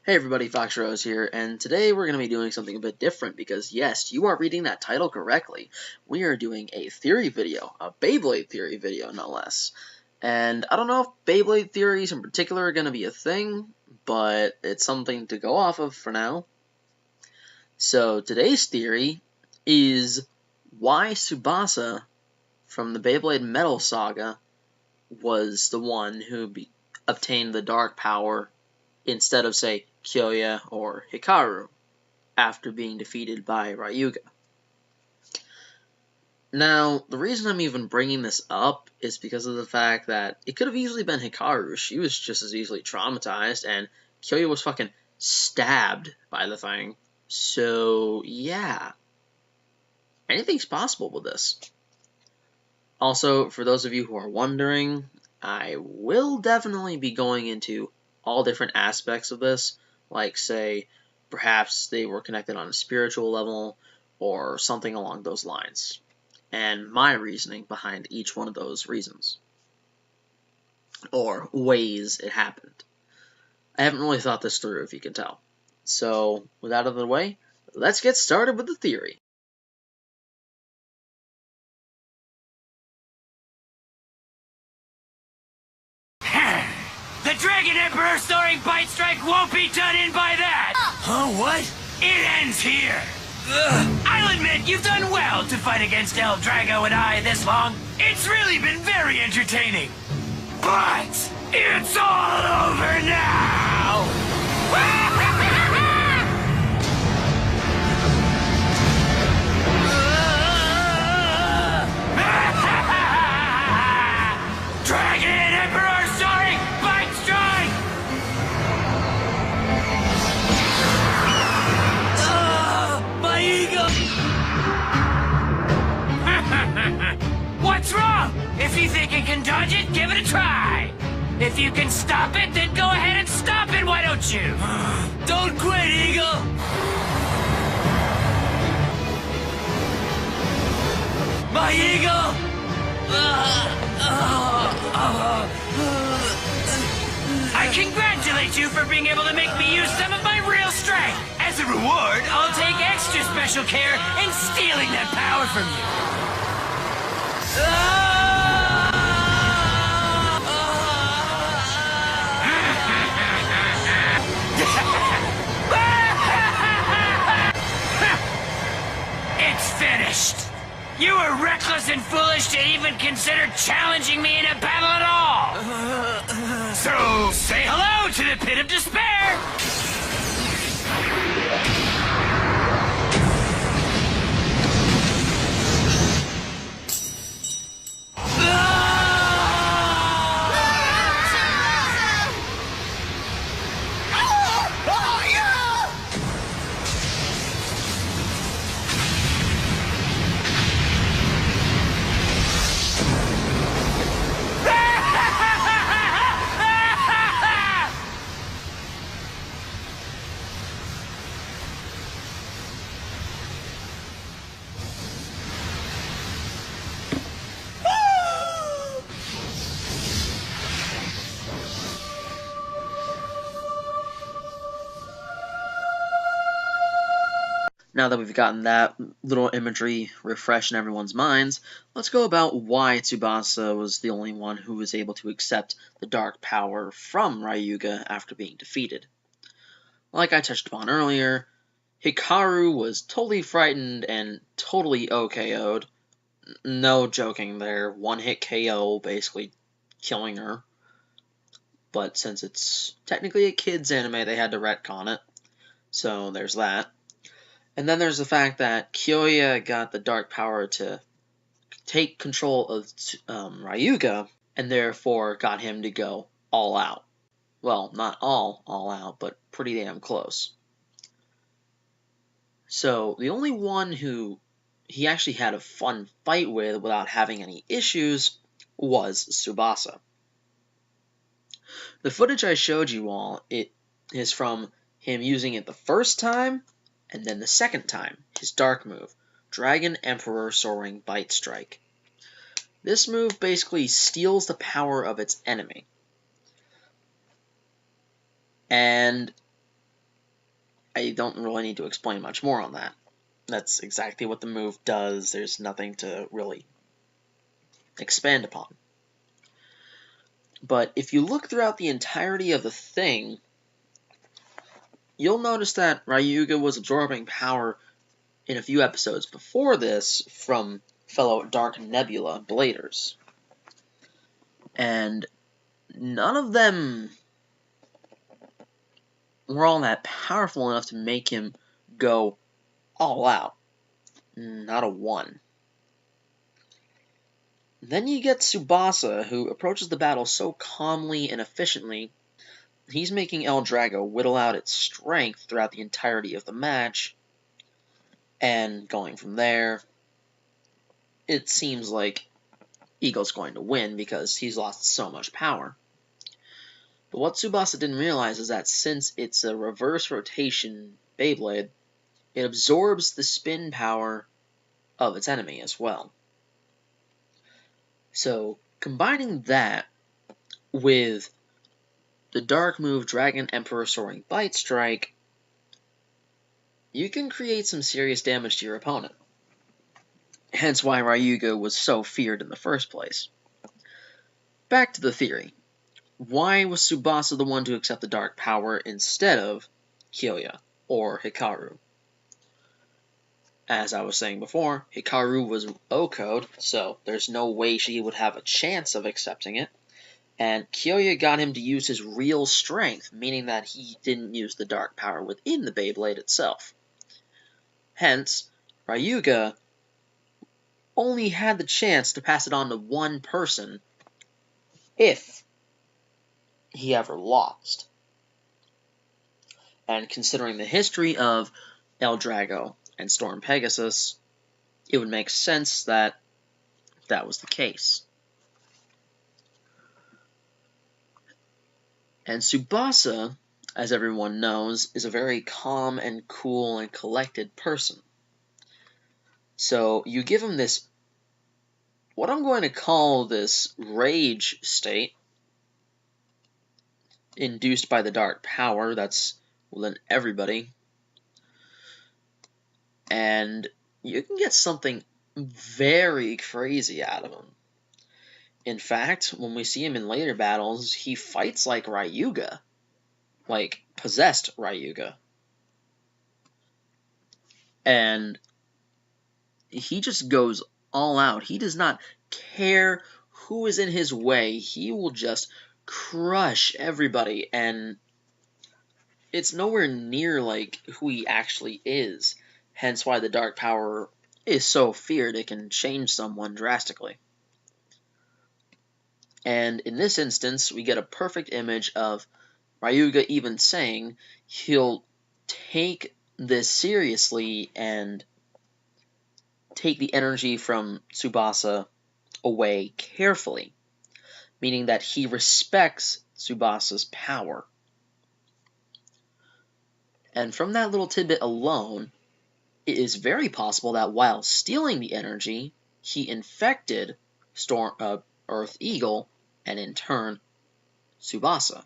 Hey everybody, Fox Rose here, and today we're going to be doing something a bit different because yes, you are reading that title correctly. We are doing a theory video, a Beyblade theory video no less. And I don't know if Beyblade theories in particular are going to be a thing, but it's something to go off of for now. So today's theory is why Tsubasa from the Beyblade Metal Saga was the one who obtained the dark power instead of, say, Kyoya or Hikaru after being defeated by Ryuga. Now, the reason I'm even bringing this up is because of the fact that it could have easily been Hikaru. She was just as easily traumatized, and Kyoya was fucking stabbed by the thing. So, yeah. Anything's possible with this. Also, for those of you who are wondering, I will definitely be going into all different aspects of this, like, say, perhaps they were connected on a spiritual level, or something along those lines, and my reasoning behind each one of those reasons, or ways it happened. I haven't really thought this through, if you can tell. So, with that out of the way, let's get started with the theory. The Dragon Emperor starring Bite Strike won't be done in by that! Huh, what? It ends here! I'll admit, you've done well to fight against El Drago and I this long. It's really been very entertaining. But it's all over now! Dragon Emperor starring Bite Strike! My ego! What's wrong? If you think you can dodge it, give it a try. If you can stop it, then go ahead and stop it, why don't you? Don't quit, Eagle! My eagle! I congratulate you for being able to make me use some of my real strength. As a reward, I'll take extra special care in stealing that power from you. It's finished. You were reckless and foolish to even consider challenging me in a battle at all! So, say hello to the pit of despair! Now that we've gotten that little imagery refreshed in everyone's minds, let's go about why Tsubasa was the only one who was able to accept the dark power from Ryuga after being defeated. Like I touched upon earlier, Hikaru was totally frightened and totally OKO'd. No joking there, one-hit KO, basically killing her. But since it's technically a kid's anime, they had to retcon it. So there's that. And then there's the fact that Kyoya got the dark power to take control of Ryuga, and therefore got him to go all out. Well, not all out, but pretty damn close. So, the only one who he actually had a fun fight with without having any issues was Tsubasa. The footage I showed you all, it is from him using it the first time, and then the second time, his dark move, Dragon Emperor Soaring Bite Strike. This move basically steals the power of its enemy. And I don't really need to explain much more on that. That's exactly what the move does. There's nothing to really expand upon. But if you look throughout the entirety of the thing, you'll notice that Ryuga was absorbing power in a few episodes before this from fellow Dark Nebula Bladers. And none of them were all that powerful enough to make him go all out. Not a one. Then you get Tsubasa, who approaches the battle so calmly and efficiently, he's making El Drago whittle out its strength throughout the entirety of the match, and going from there, it seems like Eagle's going to win because he's lost so much power. But what Tsubasa didn't realize is that since it's a reverse rotation Beyblade, it absorbs the spin power of its enemy as well. So, combining that with the dark move Dragon Emperor Soaring Bite Strike, you can create some serious damage to your opponent. Hence why Ryuga was so feared in the first place. Back to the theory. Why was Tsubasa the one to accept the dark power instead of Kyoya or Hikaru? As I was saying before, Hikaru was O-code, so there's no way she would have a chance of accepting it. And Kyoya got him to use his real strength, meaning that he didn't use the dark power within the Beyblade itself. Hence, Ryuga only had the chance to pass it on to one person if he ever lost. And considering the history of El Drago and Storm Pegasus, it would make sense that that was the case. And Tsubasa, as everyone knows, is a very calm and cool and collected person. So you give him this, what I'm going to call this rage state, induced by the dark power that's within everybody, and you can get something very crazy out of him. In fact, when we see him in later battles, he fights like Ryuga, like possessed Ryuga. And he just goes all out. He does not care who is in his way. He will just crush everybody, and it's nowhere near like who he actually is. Hence why the dark power is so feared it can change someone drastically. And in this instance, we get a perfect image of Ryuga even saying he'll take this seriously and take the energy from Tsubasa away carefully, meaning that he respects Tsubasa's power. And from that little tidbit alone, it is very possible that while stealing the energy, he infected Earth Eagle, and in turn, Tsubasa.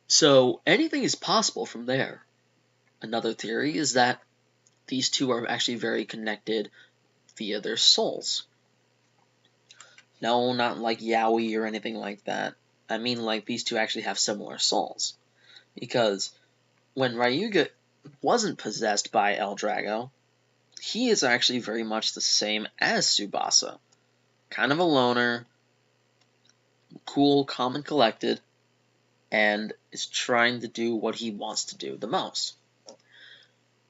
So anything is possible from there. Another theory is that these two are actually very connected via their souls. No, not like Yaoi or anything like that. I mean like these two actually have similar souls. Because when Ryuga wasn't possessed by El Drago, he is actually very much the same as Tsubasa. Kind of a loner, cool, calm, and collected, and is trying to do what he wants to do the most.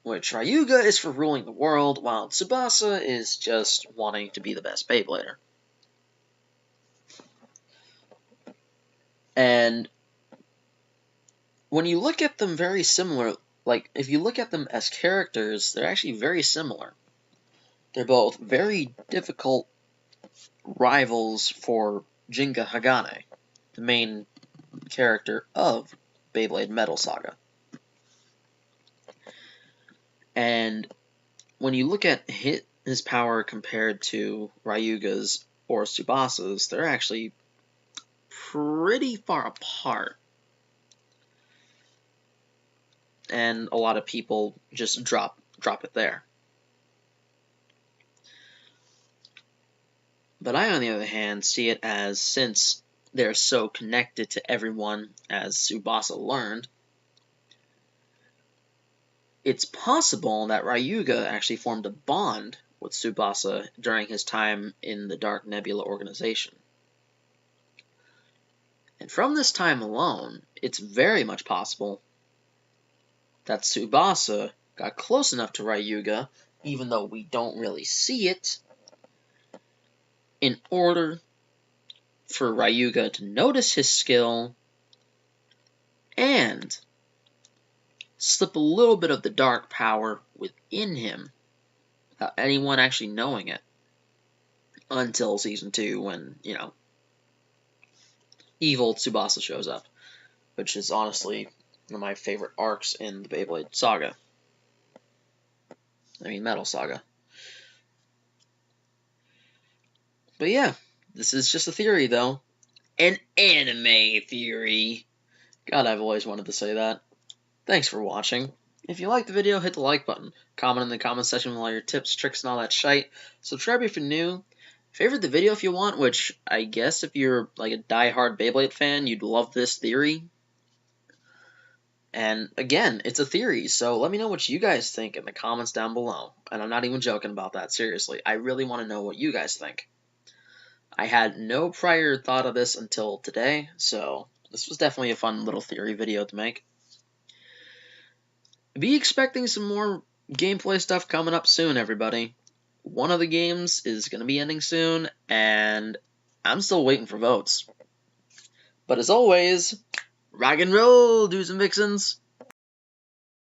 Which Ryuga is for ruling the world, while Tsubasa is just wanting to be the best Beyblader. And when you look at them very similar, like if you look at them as characters, they're actually very similar. They're both very difficult rivals for Jinga Hagane, the main character of Beyblade Metal Saga. And when you look at his power compared to Ryuga's or Tsubasa's, they're actually pretty far apart. and a lot of people just drop it there. But I, on the other hand, see it as, since they're so connected to everyone, as Tsubasa learned, it's possible that Ryuga actually formed a bond with Tsubasa during his time in the Dark Nebula organization. And from this time alone, it's very much possible that Tsubasa got close enough to Ryuga, even though we don't really see it, in order for Ryuga to notice his skill and slip a little bit of the dark power within him without anyone actually knowing it, until Season 2 when, evil Tsubasa shows up, which is honestly one of my favorite arcs in the Beyblade saga. Metal Saga. But yeah, this is just a theory, though. An anime theory. God, I've always wanted to say that. Thanks for watching. If you liked the video, hit the like button. Comment in the comment section with all your tips, tricks, and all that shite. Subscribe if you're new. Favorite the video if you want, which I guess if you're like a die-hard Beyblade fan, you'd love this theory. And again, it's a theory, so let me know what you guys think in the comments down below. And I'm not even joking about that, seriously. I really want to know what you guys think. I had no prior thought of this until today, so this was definitely a fun little theory video to make. Be expecting some more gameplay stuff coming up soon, everybody. One of the games is going to be ending soon, and I'm still waiting for votes. But as always, rock and roll, dudes and vixens!